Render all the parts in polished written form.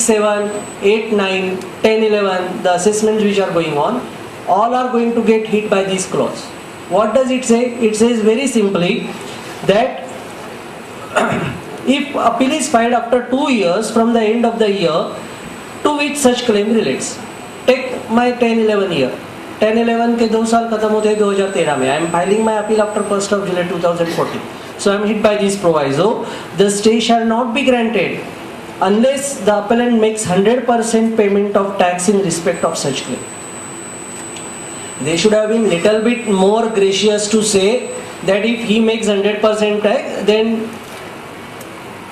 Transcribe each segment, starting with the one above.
7, 8, 9, 10, 11, the assessments which are going on, all are going to get hit by this clause. What does it say? It says very simply that if appeal is filed after 2 years from the end of the year to which such claim relates. Take my 10-11 year. 10-11 के 2 साल खत्म होते हैं 2013 में. I am filing my appeal after 1st of July 2014. So I am hit by this proviso. The stay shall not be granted unless the appellant makes 100% payment of tax in respect of such claim. They should have been little bit more gracious to say that if he makes 100% tax, then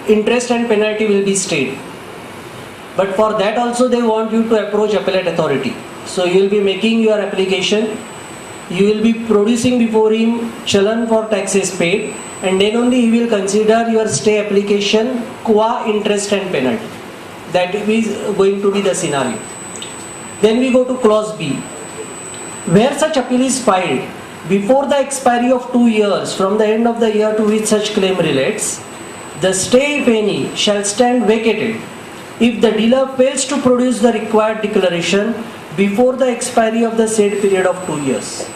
interest and penalty will be stayed. But for that also they want you to approach appellate authority. So you will be making your application, you will be producing before him challan for taxes paid, and then only he will consider your stay application qua interest and penalty. That is going to be the scenario. Then we go to clause B. Where such appeal is filed before the expiry of 2 years from the end of the year to which such claim relates, the stay, if any, shall stand vacated if the dealer fails to produce the required declaration before the expiry of the said period of 2 years.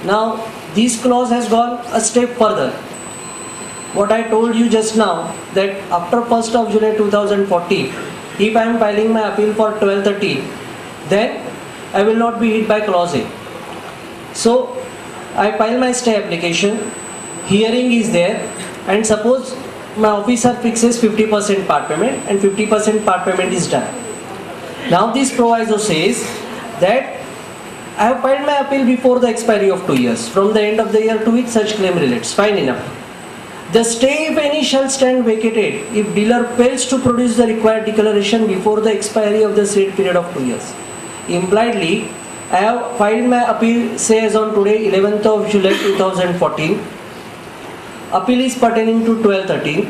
Now, this clause has gone a step further. What I told you just now, that after 1st of July 2014, if I am filing my appeal for 12/13, then I will not be hit by clause A. So, I file my stay application, hearing is there, and suppose my officer fixes 50% part payment and 50% part payment is done. Now this proviso says that I have filed my appeal before the expiry of 2 years from the end of the year to which such claim relates. Fine enough. The stay, if any, shall stand vacated if dealer fails to produce the required declaration before the expiry of the said period of 2 years. Impliedly, I have filed my appeal, say as on today, 11th of July 2014. Appeal is pertaining to 12-13.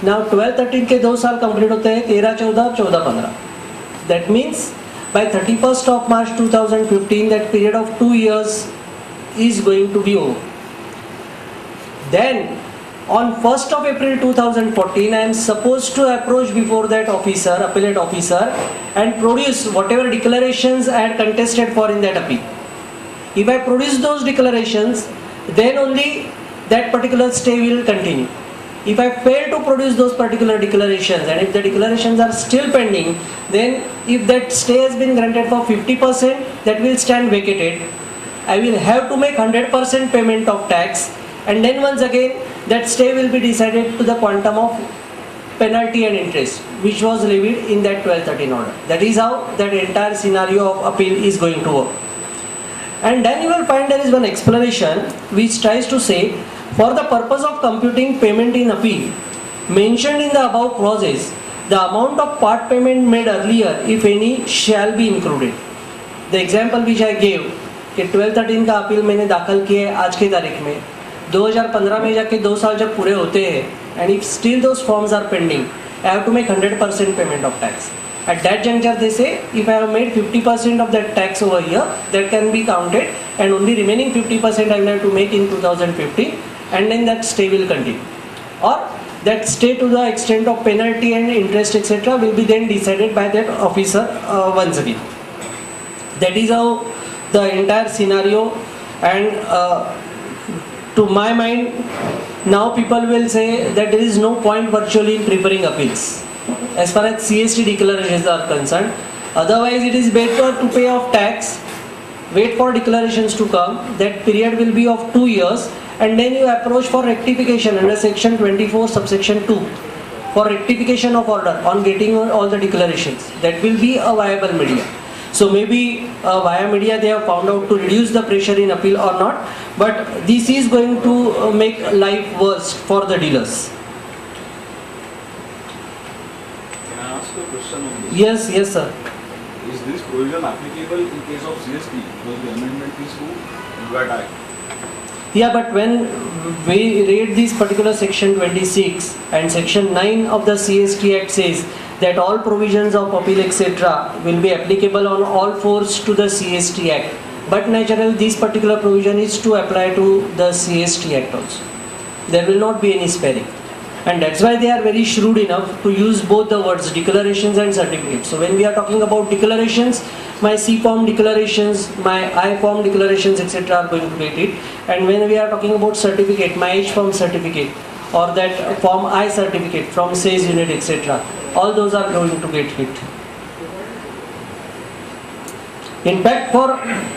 Now 12-13 के 2 साल complete होते हैं 13-14, 14-15. That means by 31st of March 2015 that period of 2 years is going to be over. Then on 1st of April 2014 I am supposed to approach before that officer, appellate officer, and produce whatever declarations I had contested for in that appeal. If I produce those declarations, then only that particular stay will continue. If I fail to produce those particular declarations, and if the declarations are still pending, then if that stay has been granted for 50%, that will stand vacated. I will have to make 100% payment of tax, and then once again that stay will be decided to the quantum of penalty and interest which was levied in that 12/13 order. That is how that entire scenario of appeal is going to work. And then you will find there is one explanation which tries to say, for the purpose of computing payment in appeal mentioned in the above clauses, the amount of part payment made earlier, if any, shall be included. The example which I gave कि 12/13 का appeal मैंने दाखिल किया है आज के तारीख में, 2015 में जाके 2 साल जब पूरे होते हैं, and if still those forms are pending, I have to make 100% payment of tax. At that juncture they say, if I have made 50% of that tax over here, that can be counted, and only remaining 50% I will have to make in 2015, and then that stay will continue. Or that stay to the extent of penalty and interest etc. will be then decided by that officer once again. That is how the entire scenario, and to my mind, now people will say that there is no point virtually in preparing appeals as far as CST declarations are concerned. Otherwise it is better to pay off tax, wait for declarations to come, that period will be of 2 years, and then you approach for rectification under section 24 subsection 2 for rectification of order on getting all the declarations. That will be a viable media. So maybe via media they have found out to reduce the pressure in appeal or not, but this is going to make life worse for the dealers. Can I ask a question on this? Yes sir. Is this provision applicable in case of CST? Because the amendment is to VAT Act. Yeah, but when we read this particular section 26 and section 9 of the CST Act says that all provisions of appeal etc. will be applicable on all fours to the CST Act. But naturally this particular provision is to apply to the CST Act also. There will not be any sparing. And that's why they are very shrewd enough to use both the words declarations and certificates. So when we are talking about declarations, my C form declarations, my I form declarations, etc. are going to get it. And when we are talking about certificate, my H form certificate or that form I certificate from SAYS unit, etc. all those are going to get hit. In fact, for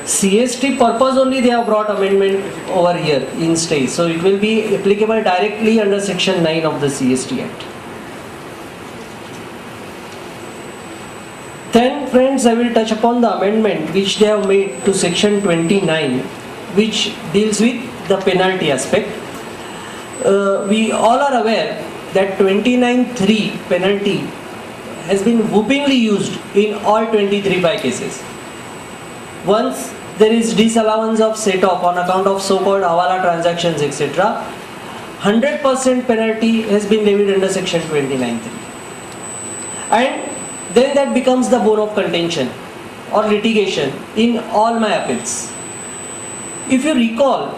CST purpose only they have brought amendment over here in STAY. So it will be applicable directly under section 9 of the CST Act. Then friends, I will touch upon the amendment which they have made to section 29, which deals with the penalty aspect. We all are aware that 29(3) penalty has been whoopingly used in all 23(5) cases. Once there is disallowance of set-off on account of so-called hawala transactions, etc., 100% penalty has been levied under section 29(3). And then that becomes the bone of contention or litigation in all my appeals. If you recall,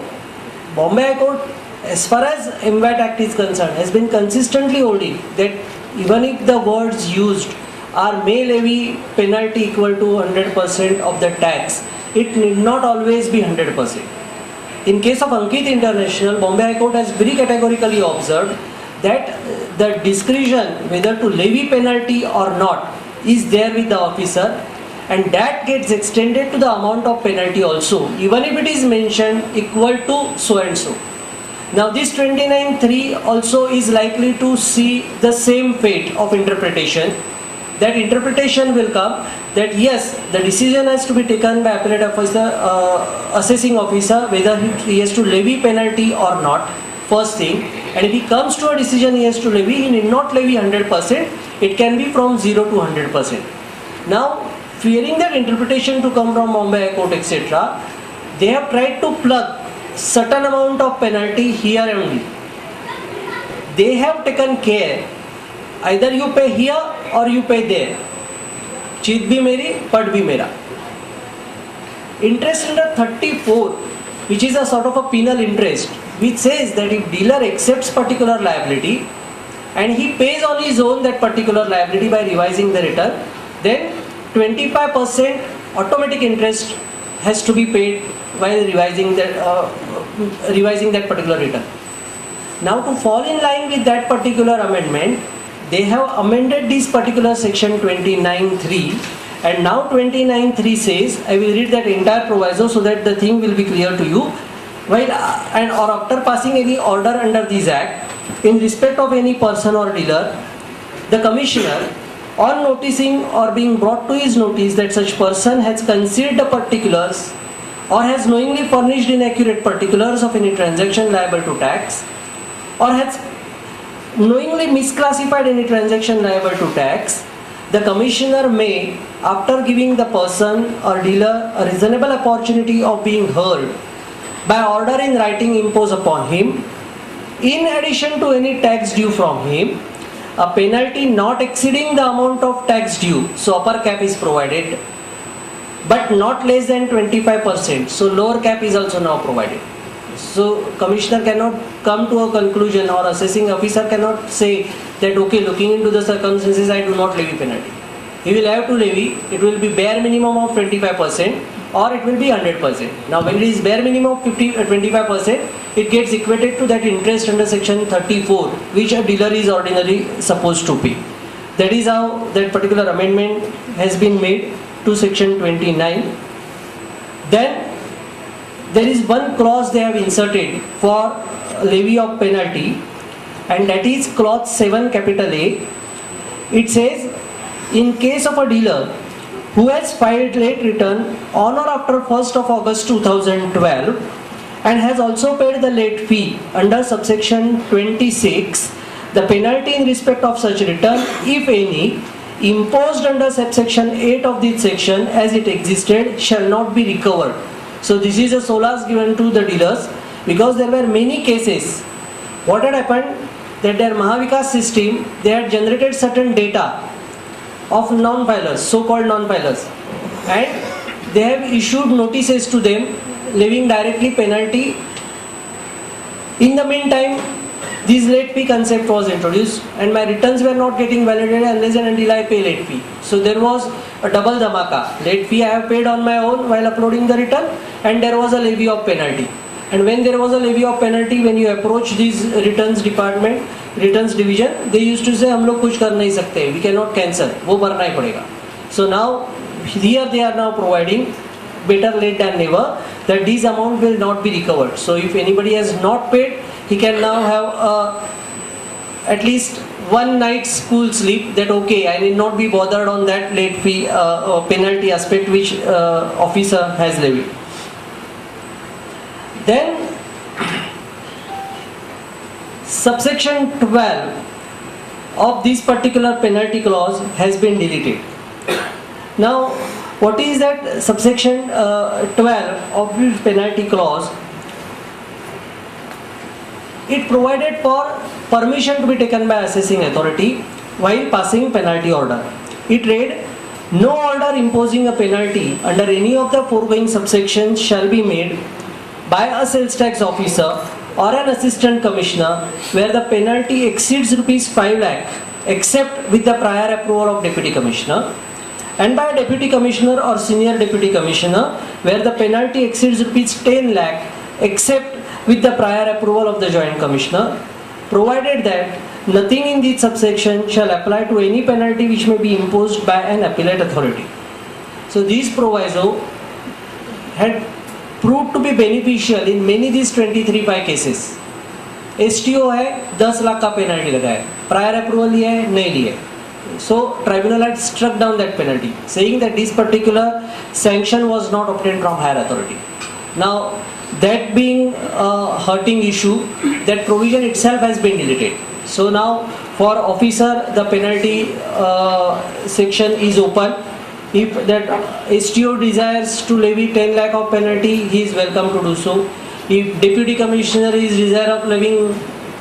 Bombay High Court, as far as MVAT Act is concerned, has been consistently holding that even if the words used are may levy penalty equal to 100% of the tax, it need not always be 100%. In case of Ankit International, Bombay High Court has very categorically observed that the discretion whether to levy penalty or not is there with the officer, and that gets extended to the amount of penalty also, even if it is mentioned equal to so and so. Now this 29(3) also is likely to see the same fate of interpretation. That interpretation will come that yes, the decision has to be taken by appellate officer, assessing officer, whether he has to levy penalty or not, first thing. And if he comes to a decision he has to levy, he need not levy 100%, it can be from 0 to 100%. Now, fearing that interpretation to come from Bombay High Court, etc., they have tried to plug certain amount of penalty here only. They have taken care, either you pay here or you pay there. Cheat bhi meri, pad bhi mera. Interest under 34, which is a sort of a penal interest, which says that if dealer accepts particular liability and he pays on his own that particular liability by revising the return, then 25% automatic interest has to be paid while revising that particular return. Now, to fall in line with that particular amendment, they have amended this particular section 29(3), and now 29(3) says, I will read that entire proviso so that the thing will be clear to you. While and or after passing any order under this act in respect of any person or dealer, the commissioner, on noticing or being brought to his notice that such person has concealed the particulars or has knowingly furnished inaccurate particulars of any transaction liable to tax, or has knowingly misclassified any transaction liable to tax, the commissioner may, after giving the person or dealer a reasonable opportunity of being heard, by order in writing impose upon him, in addition to any tax due from him, a penalty not exceeding the amount of tax due, so upper cap is provided, but not less than 25%, so lower cap is also now provided. So commissioner cannot come to a conclusion, or assessing officer cannot say that okay, looking into the circumstances, I do not levy penalty. He will have to levy, it will be bare minimum of 25% or it will be 100%. Now when it is bare minimum of 25%, it gets equated to that interest under section 34, which a dealer is ordinarily supposed to pay. That is how that particular amendment has been made to section 29. Then there is one clause they have inserted for levy of penalty, and that is clause 7 capital A. It says, in case of a dealer who has filed late return on or after 1st of August 2012 and has also paid the late fee under subsection 26, the penalty in respect of such return, if any, imposed under subsection 8 of this section as it existed, shall not be recovered. So this is a solace given to the dealers, because there were many cases. What had happened, that their Mahavikas system, they had generated certain data of non-filers, so-called non-filers, and they have issued notices to them levying directly penalty. In the meantime, this late fee concept was introduced, and my returns were not getting validated unless and until I pay late fee. So there was a double dhamaka. Late fee I have paid on my own while uploading the return, and there was a levy of penalty. And when there was a levy of penalty, when you approach this returns department, returns division, they used to say हम लोग कुछ कर नहीं सकते, we cannot cancel, वो भरना ही पड़ेगा. So now here they are now providing, better late than never, that this amount will not be recovered. So if anybody has not paid, he can now have at least one night's school sleep, that okay, I need not be bothered on that late fee penalty aspect which officer has levied. Then subsection 12 of this particular penalty clause has been deleted. Now what is that subsection 12 of this penalty clause? It provided for permission to be taken by assessing authority while passing penalty order. It read, no order imposing a penalty under any of the foregoing subsections shall be made by a sales tax officer or an assistant commissioner where the penalty exceeds rupees 5 lakh except with the prior approval of deputy commissioner, and by a deputy commissioner or senior deputy commissioner where the penalty exceeds rupees 10 lakh except with the prior approval of the joint commissioner, provided that nothing in this subsection shall apply to any penalty which may be imposed by an appellate authority. So this proviso had proved to be beneficial in many these 23 cases. STO है 10 लाख का penalty लगा है, prior approval लिया है नहीं लिए. So tribunal had struck down that penalty, saying that this particular sanction was not obtained from higher authority. Now that being a hurting issue, that provision itself has been deleted. So now for officer the penalty section is open. If that STO desires to levy 10 lakh of penalty, he is welcome to do so. If deputy commissioner is desire of levying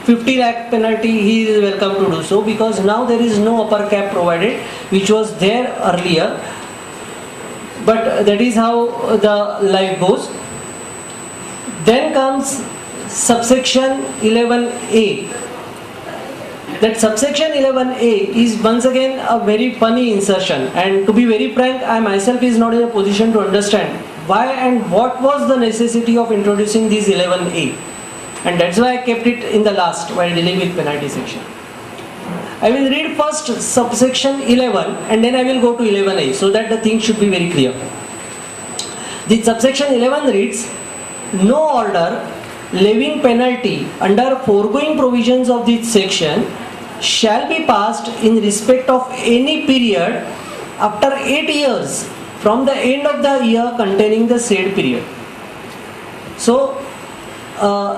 50 lakh penalty, he is welcome to do so, because now there is no upper cap provided which was there earlier. But that is how the life goes. Then comes subsection 11A. That subsection 11A is once again a very funny insertion, and to be very frank, I myself is not in a position to understand why and what was the necessity of introducing this 11A, and that's why I kept it in the last while dealing with penalty section. I will read first subsection 11 and then I will go to 11A, so that the thing should be very clear. The subsection 11 reads, no order levying penalty under foregoing provisions of this section shall be passed in respect of any period after 8 years from the end of the year containing the said period. So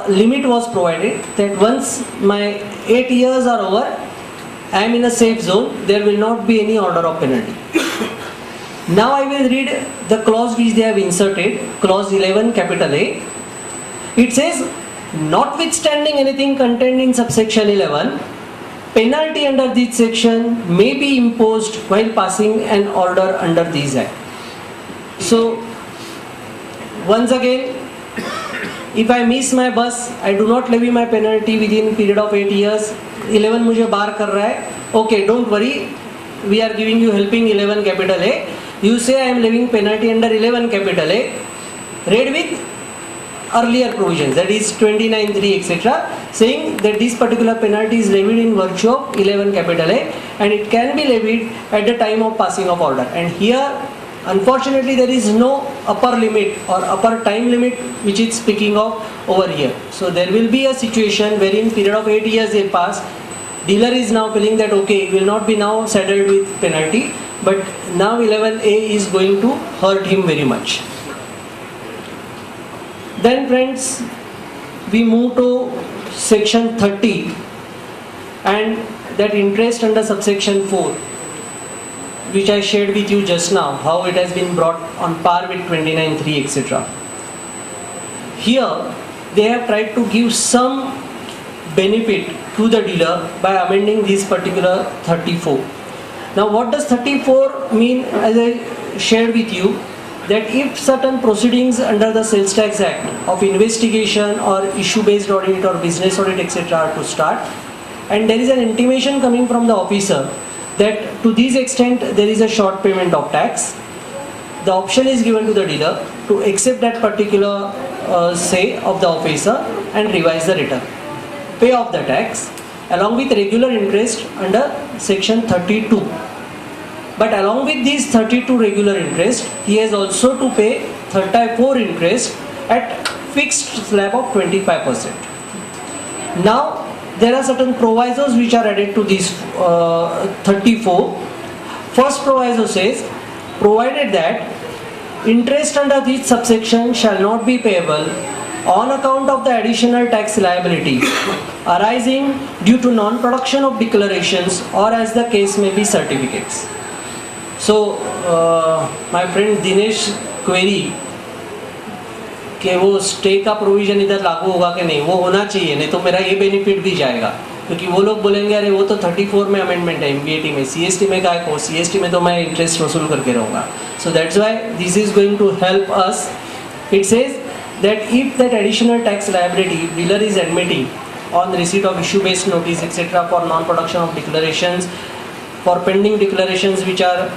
limit was provided that once my 8 years are over, I am in a safe zone, there will not be any order of penalty. Now I will read the clause which they have inserted, clause 11 capital A. It says, notwithstanding anything contained in subsection 11, penalty under this section may be imposed while passing an order under this act. So once again, if I miss my bus, I do not levy my penalty within period of 8 years. 11 मुझे बार कर रहा है. Okay, don't worry. We are giving you helping 11 capital A. You say I am levying penalty under 11 capital A. Read with earlier provisions, that is 29(3) etc., saying that this particular penalty is levied in virtue of 11 capital A and it can be levied at the time of passing of order. And here unfortunately there is no upper limit or upper time limit which is speaking of over here. So there will be a situation wherein period of 8 years will pass, dealer is now feeling that okay, will not be now saddled with penalty, but now 11A is going to hurt him very much. Then friends, we move to section 30 and that interest under subsection 4, which I shared with you just now, how it has been brought on par with 29(3) etc. Here they have tried to give some benefit to the dealer by amending this particular 34. Now what does 34 mean? As I shared with you, that if certain proceedings under the Sales Tax Act of investigation or issue-based audit or business audit etc. are to start, and there is an intimation coming from the officer that to this extent there is a short payment of tax, the option is given to the dealer to accept that particular say of the officer and revise the return, pay off the tax along with regular interest under section 32. But along with these 32 regular interest, he has also to pay 34 interest at fixed slab of 25%. Now there are certain provisos which are added to this 34. First proviso says, provided that interest under this subsection shall not be payable on account of the additional tax liability arising due to non-production of declarations or as the case may be certificates. So my friend Dinesh query कि वो stay का provision इधर लागू होगा कि नहीं, वो होना चाहिए, नहीं तो मेरा ये बेनिफिट भी जाएगा, क्योंकि वो लोग बोलेंगे अरे वो तो 34 में अमेंडमेंट है, MBAT में, CST में काय को, CST में तो मैं इंटरेस्ट वसूल करके रहूँगा. So that's why this is going to help us. It says that if that additional tax liability dealer is admitting on receipt of issue-based notice etc. for non-production of declarations, for pending declarations which are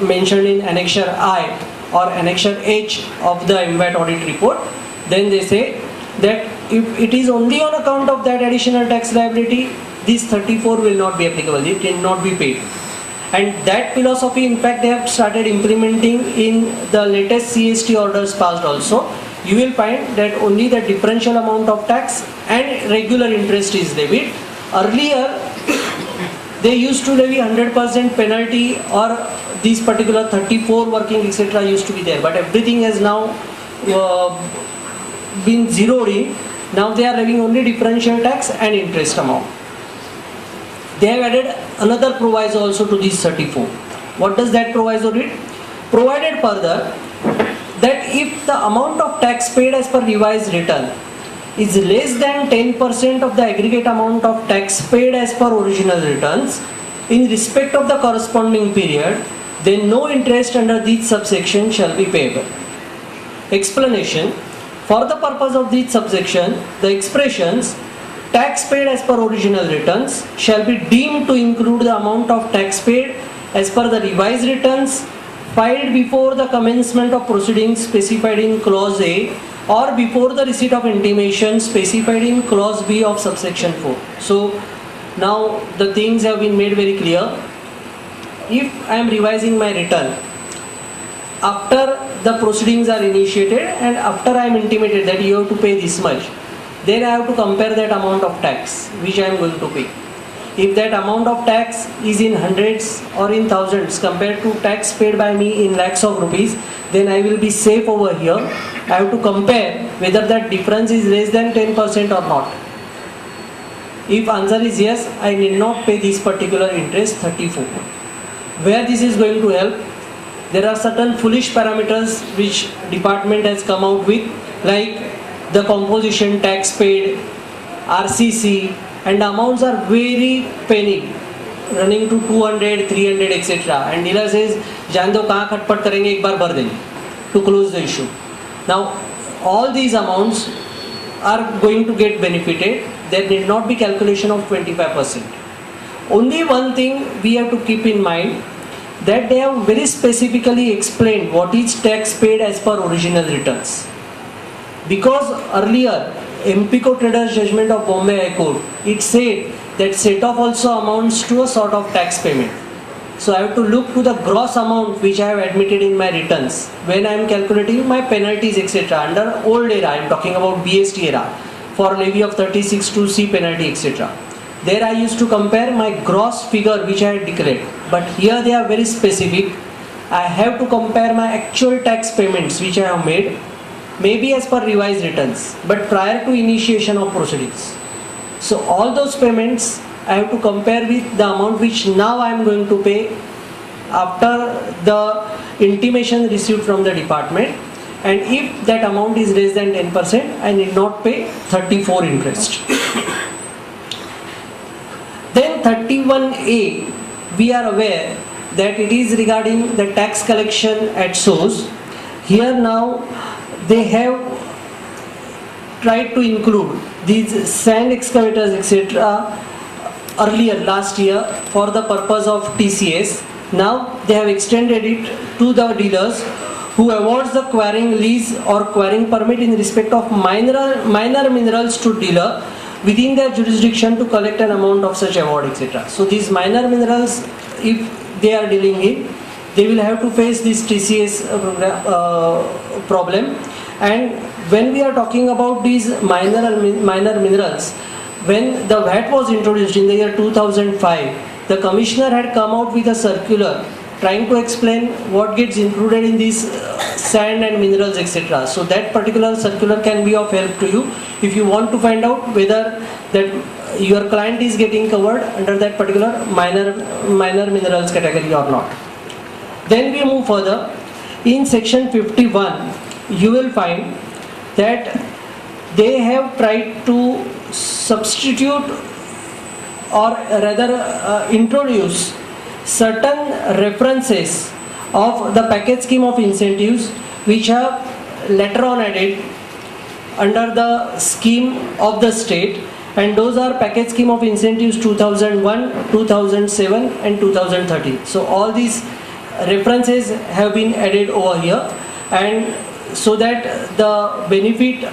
mentioned in Annexure I or Annexure H of the MVAT audit report, then they say that if it is only on account of that additional tax liability, this 34 will not be applicable, it will not be paid. And that philosophy in fact they have started implementing in the latest CST orders passed also. You will find that only the differential amount of tax and regular interest is levied. Earlier they used to levy 100% penalty or these particular 34 working etc. used to be there, but everything has now been zeroed in. Now they are levying only differential tax and interest amount. They have added another proviso also to this 34. What does that proviso read? Provided further that if the amount of tax paid as per revised return is less than 10% of the aggregate amount of tax paid as per original returns in respect of the corresponding period, then no interest under this subsection shall be payable. Explanation: for the purpose of this subsection, the expressions tax paid as per original returns shall be deemed to include the amount of tax paid as per the revised returns filed before the commencement of proceedings specified in clause A or before the receipt of intimation specified in clause B of subsection 4. So now the things have been made very clear. If I am revising my return after the proceedings are initiated and after I am intimated that you have to pay this much, then I have to compare that amount of tax which I am going to pay. If that amount of tax is in hundreds or in thousands compared to tax paid by me in lakhs of rupees, then I will be safe over here. I have to compare whether that difference is less than 10% or not. If answer is yes, I need not pay this particular interest 34. Where this is going to help? There are certain foolish parameters which department has come out with, like the composition tax paid, RCC, and the amounts are very penny, running to 200, 300 etc. And dealer says, जान दो कहाँ खटपट करेंगे एक बार भर देंगे to close the issue. Now all these amounts are going to get benefited. There need not be calculation of 25%. Only one thing we have to keep in mind, that they have very specifically explained what is tax paid as per original returns. Because earlier MPCO Traders Judgment of Bombay High Court, it said that set-off also amounts to a sort of tax payment. So I have to look to the gross amount which I have admitted in my returns when I am calculating my penalties etc. Under old era, I am talking about BST era, for levy of 36(2)(c) penalty etc. There I used to compare my gross figure which I had declared, but here they are very specific. I have to compare my actual tax payments which I have made, maybe as per revised returns, but prior to initiation of proceedings. So all those payments I have to compare with the amount which now I am going to pay after the intimation received from the department, and if that amount is less than 10%, I need not pay 34 interest. Then 31A, we are aware that it is regarding the tax collection at source, Here now they have tried to include these sand excavators etc. earlier last year for the purpose of TCS. Now they have extended it to the dealers who awards the quarrying lease or quarrying permit in respect of minor minerals to dealer within their jurisdiction to collect an amount of such award etc. So these minor minerals, if they are dealing in, they will have to face this TCS problem. And when we are talking about these minor minerals, when the VAT was introduced in the year 2005, the commissioner had come out with a circular trying to explain what gets included in these sand and minerals etc. So that particular circular can be of help to you if you want to find out whether that your client is getting covered under that particular minor minerals category or not. Then we move further. In section 51, you will find that they have tried to substitute or rather introduce certain references of the package scheme of incentives which are later on added under the scheme of the state, and those are package scheme of incentives 2001, 2007 and 2013. So all these references have been added over here, and so that the benefit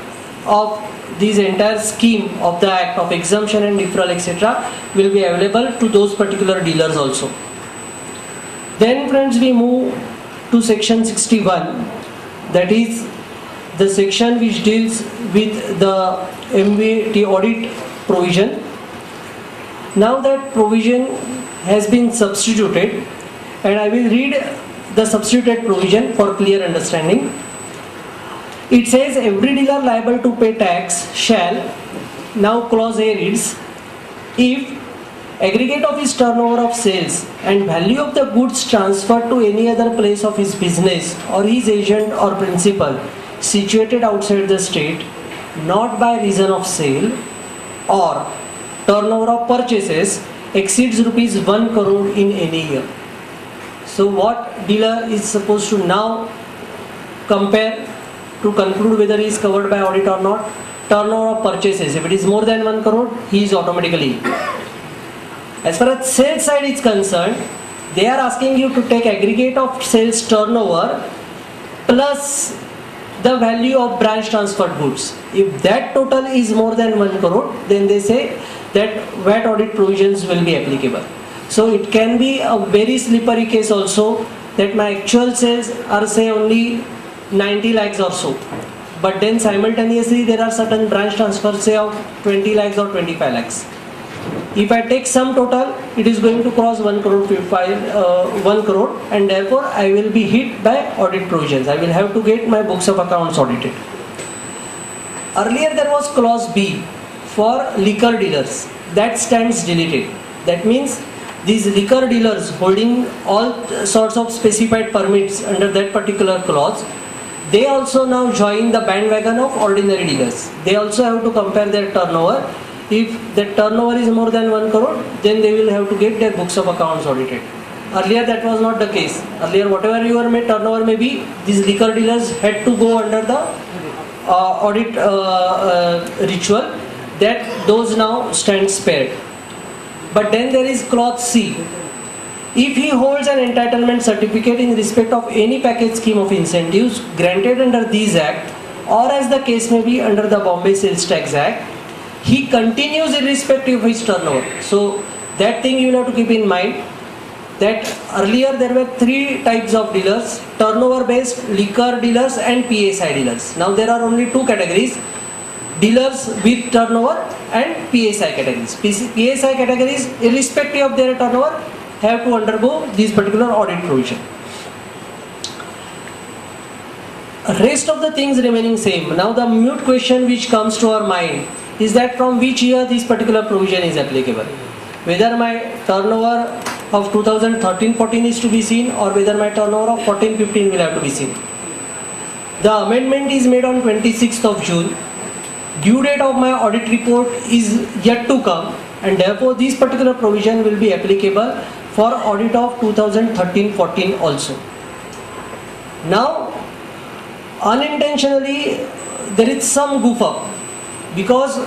of this entire scheme of the act of exemption and deferral etc. will be available to those particular dealers also. Then friends, we move to section 61, that is the section which deals with the MVT audit provision. Now that provision has been substituted, and I will read the substituted provision for clear understanding. It says every dealer liable to pay tax shall, now clause A reads, if aggregate of his turnover of sales and value of the goods transferred to any other place of his business or his agent or principal situated outside the state, not by reason of sale, or turnover of purchases exceeds rupees 1 crore in any year. So what dealer is supposed to now compare to conclude whether he is covered by audit or not? Turnover of purchases. If it is more than 1 crore, he is automatically. As far as sales side is concerned, they are asking you to take aggregate of sales turnover plus the value of branch transferred goods. If that total is more than 1 crore, then they say that VAT audit provisions will be applicable. So it can be a very slippery case also that my actual sales are say only 90 lakhs or so, but then simultaneously there are certain branch transfers say of 20 lakhs or 25 lakhs. If I take sum total, it is going to cross 1 crore, 1 crore, and therefore I will be hit by audit provisions. I will have to get my books of accounts audited. Earlier there was clause B for liquor dealers. That stands deleted. That means these liquor dealers holding all sorts of specified permits under that particular clause, they also now join the bandwagon of ordinary dealers. They also have to compare their turnover. If the turnover is more than 1 crore, then they will have to get their books of accounts audited. Earlier that was not the case. Earlier whatever your turnover may be, these liquor dealers had to go under the audit ritual. That those now stand spared. But then there is clause C. If he holds an entitlement certificate in respect of any package scheme of incentives granted under these Act, or as the case may be under the Bombay Sales Tax Act, he continues irrespective of his turnover. So that thing you will have to keep in mind, that earlier there were 3 types of dealers: turnover based, liquor dealers and PSI dealers. Now there are only 2 categories: dealers with turnover and PSI categories. PSI categories, irrespective of their turnover, have to undergo this particular audit provision. Rest of the things remaining same. Now the mute question which comes to our mind is that from which year this particular provision is applicable. Whether my turnover of 2013-14 is to be seen, or whether my turnover of 14-15 will have to be seen. The amendment is made on 26th of June. Due date of my audit report is yet to come, and therefore this particular provision will be applicable for audit of 2013-14 also. Now unintentionally there is some goof up, because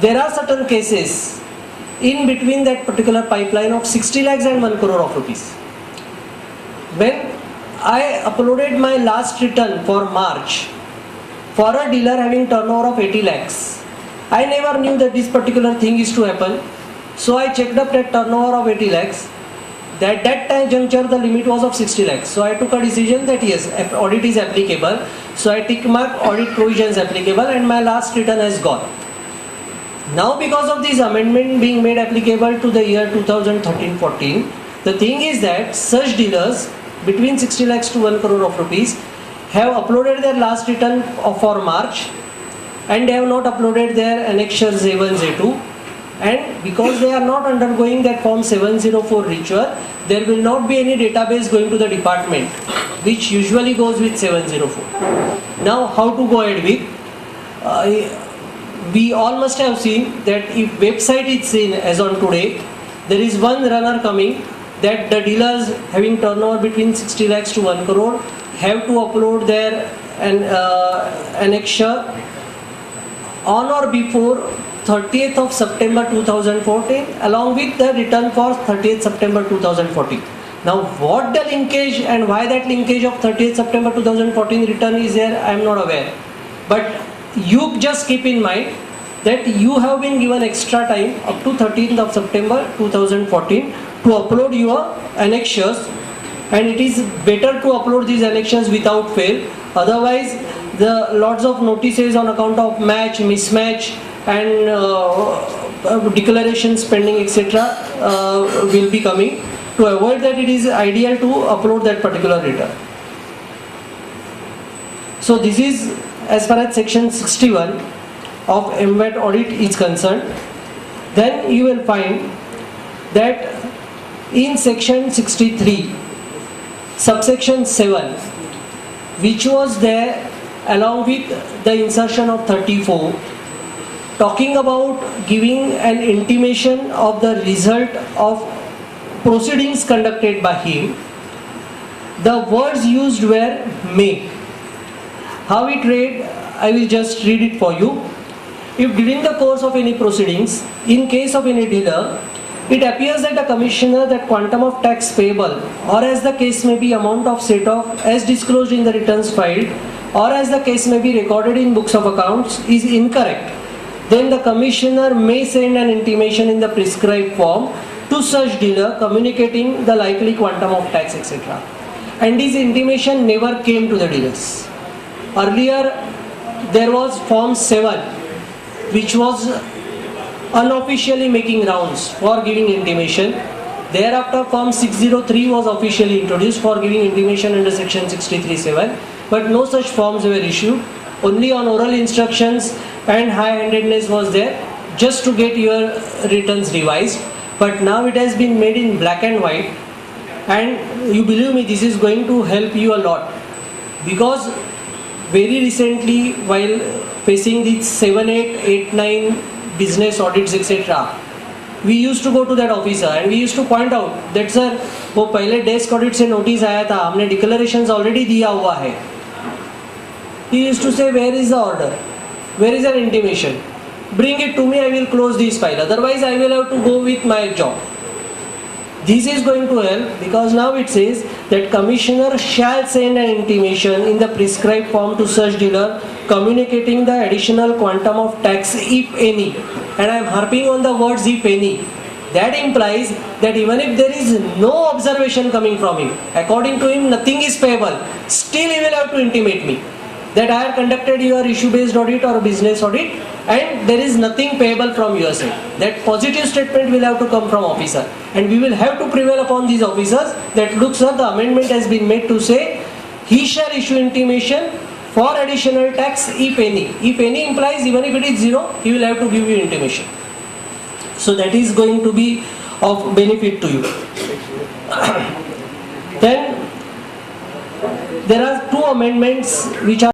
there are certain cases in between that particular pipeline of 60 lakhs and 1 crore of rupees. When I uploaded my last return for March for a dealer having turnover of 80 lakhs, I never knew that this particular thing is to happen. So I checked up that turnover of 80 lakhs. At that time juncture the limit was of 60 lakhs. So I took a decision that yes, audit is applicable. So I tick mark audit provisions applicable, and my last return has gone. Now because of this amendment being made applicable to the year 2013-14, the thing is that such dealers between 60 lakhs to 1 crore of rupees have uploaded their last return for March, and they have not uploaded their annexures A1, A2, and because they are not undergoing that form 704 ritual, there will not be any database going to the department, which usually goes with 704. Now how to go ahead with? We all must have seen that if website is seen as on today, there is one runner coming that the dealers having turnover between 60 lakhs to 1 crore have to upload their annexure on or before 30th of September 2014 along with the return for 30th September 2014. Now what the linkage and why that linkage of 30th September 2014 return is there, I am not aware. But you just keep in mind that you have been given extra time up to 13th of September 2014 to upload your annexures, and it is better to upload these annexures without fail. Otherwise the lots of notices on account of match, mismatch and declarations pending etc. Will be coming. To avoid that, it is ideal to upload that particular return. So this is as far as section 61 of MVAT audit is concerned. Then you will find that in section 63 subsection 7, which was there along with the insertion of 34, talking about giving an intimation of the result of proceedings conducted by him, the words used were may. How it read, I will just read it for you. If during the course of any proceedings, in case of any dealer, it appears that the commissioner that quantum of tax payable, or as the case may be amount of set off as disclosed in the returns filed, or as the case may be recorded in books of accounts, is incorrect, then the commissioner may send an intimation in the prescribed form to such dealer communicating the likely quantum of tax etc. And this intimation never came to the dealers. Earlier there was form 7 which was unofficially making rounds for giving intimation. Thereafter form 603 was officially introduced for giving intimation under section 63(7), but no such forms were issued. Only on oral instructions and high-handedness was there just to get your returns revised. But now it has been made in black and white, and you believe me, this is going to help you a lot, because very recently while facing these 7, 8, 8, 9 business audits etc., we used to go to that officer and we used to point out that sir, वो पहले desk audit से notice आया था, हमने declarations already दिया हुआ है. He used to say, where is the order? Where is an intimation? Bring it to me, I will close this file. Otherwise, I will have to go with my job. This is going to help, because now it says that commissioner shall send an intimation in the prescribed form to such dealer communicating the additional quantum of tax if any. And I am harping on the words if any. That implies that even if there is no observation coming from him, according to him nothing is payable, still he will have to intimate me that I have conducted your issue-based audit or business audit and there is nothing payable from your side. That positive statement will have to come from officer, and we will have to prevail upon these officers that look sir, the amendment has been made to say he shall issue intimation for additional tax if any. If any implies even if it is 0, he will have to give you intimation. So that is going to be of benefit to you. Then there are two amendments which are